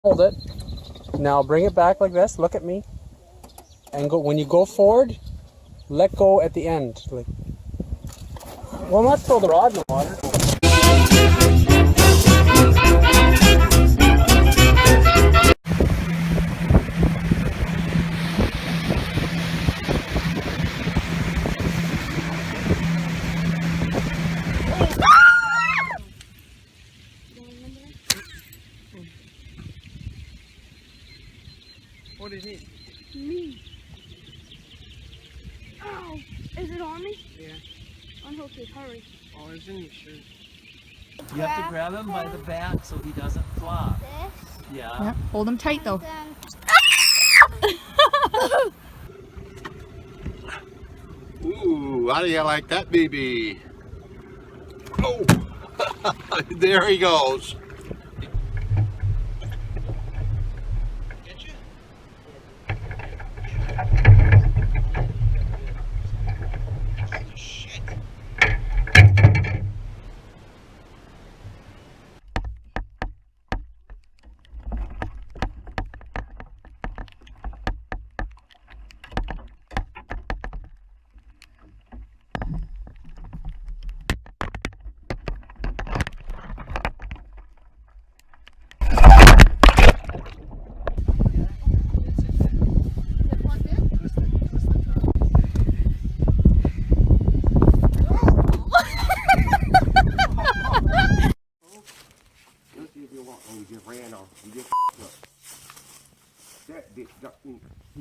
Hold it. Now bring it back like this. Look at me. And go. When you go forward, let go at the end. Like, well, let's throw the rod in the water. What is it? Me. Oh, is it on me? Yeah. Unhook it, hurry. Oh, it's in your shirt. You have to grab him by the back so he doesn't flop. This? Yeah. Yep. Hold him tight though. Ooh, how do you like that, BB? Oh, there he goes.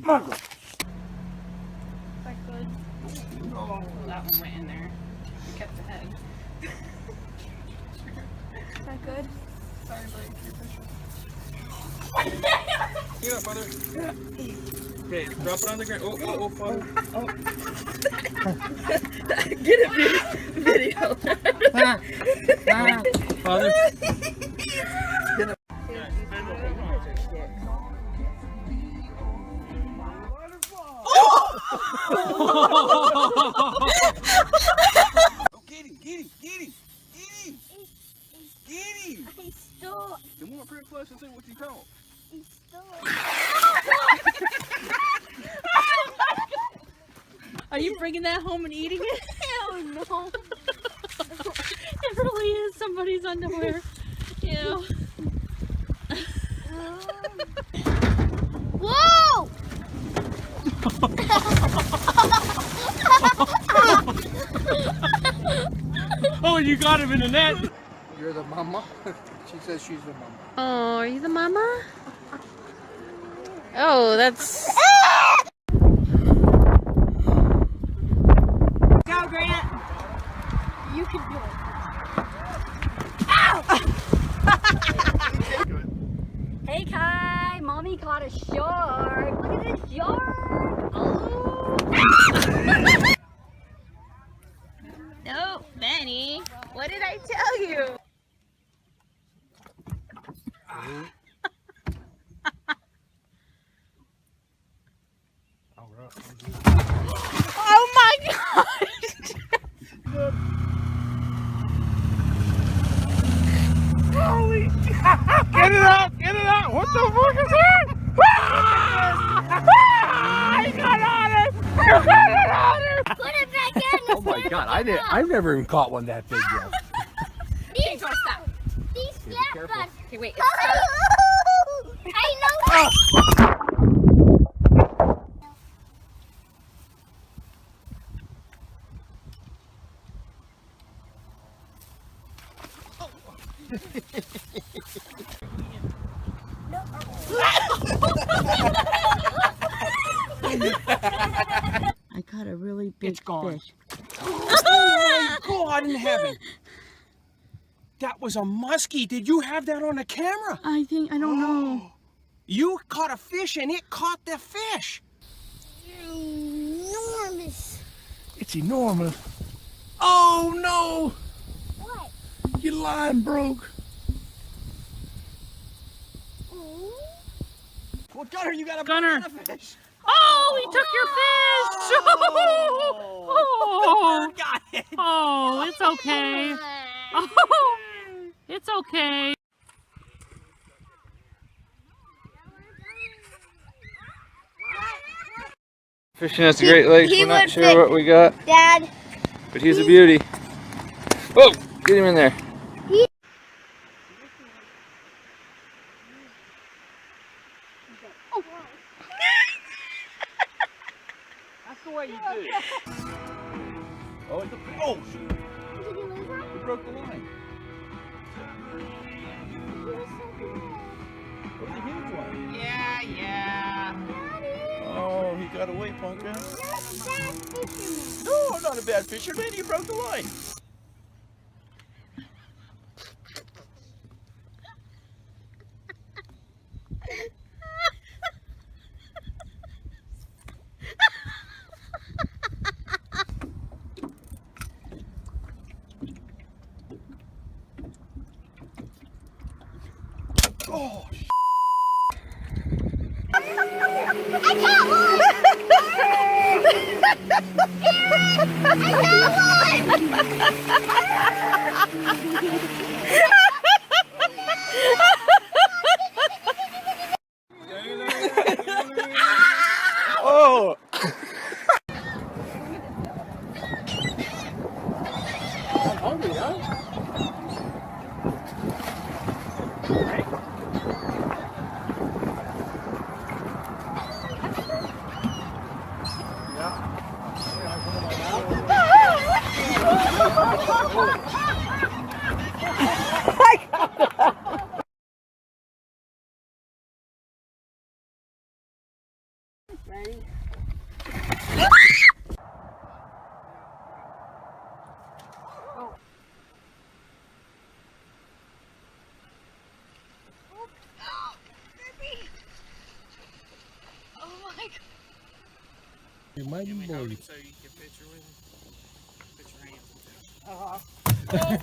That good? Oh, that one went in there. You kept the head. Is that good? Sorry, buddy. Get up, brother. Okay, drop it on the ground. Oh, father. Oh. Get a video. Father. Oh, get him. He's still. Come on, priceless, and see what you call. He's still. Are you bringing that home and eating it? Hell no. It really is somebody's underwear. Ew. Whoa! Oh, you got him in the net. You're the mama? She says she's the mama. Oh, are you the mama? Oh, that's... Go, Grant. You can do it. Hey Kai, mommy caught a shark. Look at this shark. Oh. No, Benny. What did I tell you? Oh my gosh! Holy! Get it out! What the fuck is that? I got on it! Put it back in. Oh my god, I've never even caught one that big yet. Okay, stop. These snap bugs. Okay, wait. I know. I caught a really big It's gone. fish. Oh my god in heaven! That was a muskie. Did you have that on a camera? I don't know. You caught a fish and it caught the fish. Enormous. It's enormous. Oh no! What? Your line broke. Well, Gunner, you got a banana fish. Oh, he took your fish! Oh, Got it. oh, it's okay. Oh, it's okay. Fishing at the Great Lakes. he We're not would sure fit. what we got, Dad. but he's a beauty. Oh, get him in there. That's the way you do it. Oh, it's a, oh shoot. You broke the line. What's the huge one? Yeah. Oh, he got away, Punka. No, I'm not a bad fisherman. You broke the line. Oh, oh. I'm hungry, huh? Ready? You might be bored. So you can picture with him. Put your hands.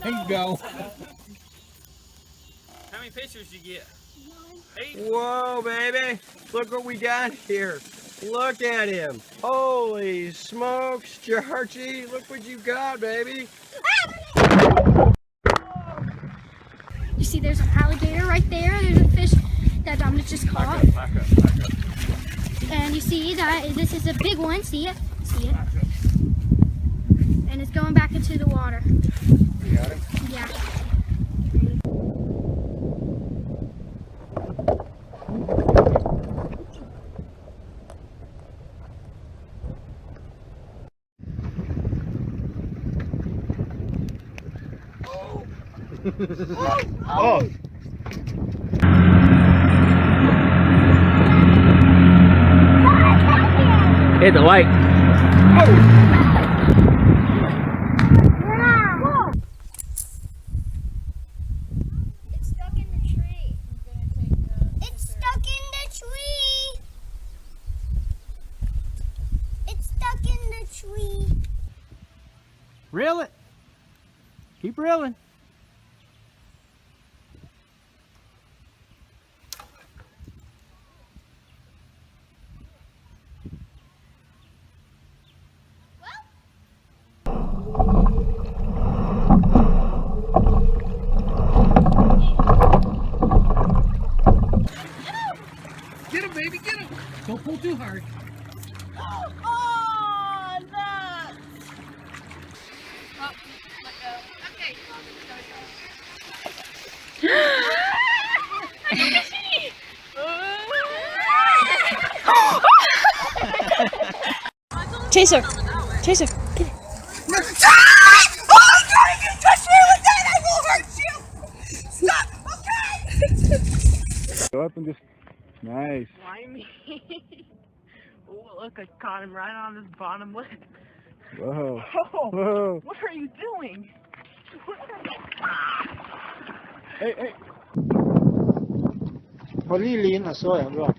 There you go. How many pictures you get? 8. Whoa, baby! Look what we got here. Look at him. Holy smokes, Georgie! Look what you got, baby. You see there's an alligator right there. There's a fish that Dominic just caught. Back up. And you see that this is a big one. See it? See it? And it's going back into the water. You got it? Yeah. Oh! Hit the light. It's stuck in the tree. It's stuck in the tree. It's stuck in the tree. Reel it. Keep reeling. Get him, baby, get him. Don't pull too hard. Oh, nuts! Oh, let go. Okay. Chaser. Chaser. Get it. Go up and just, nice. Slimy. Oh, look, I caught him right on his bottom lip. Whoa. Oh, Whoa. what are you doing? Hey, hey. 我丽丽那说呀，是吧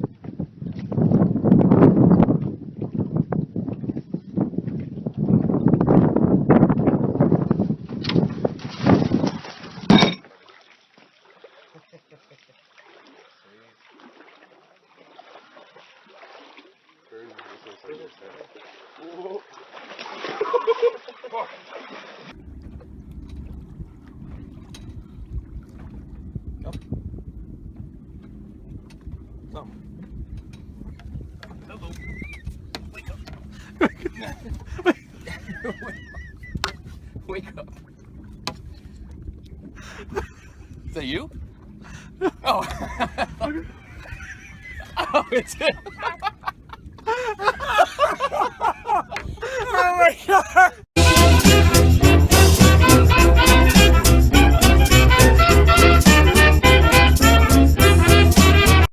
？Hello. Wake up. Wake up. Is that you? Oh. Oh, it's it.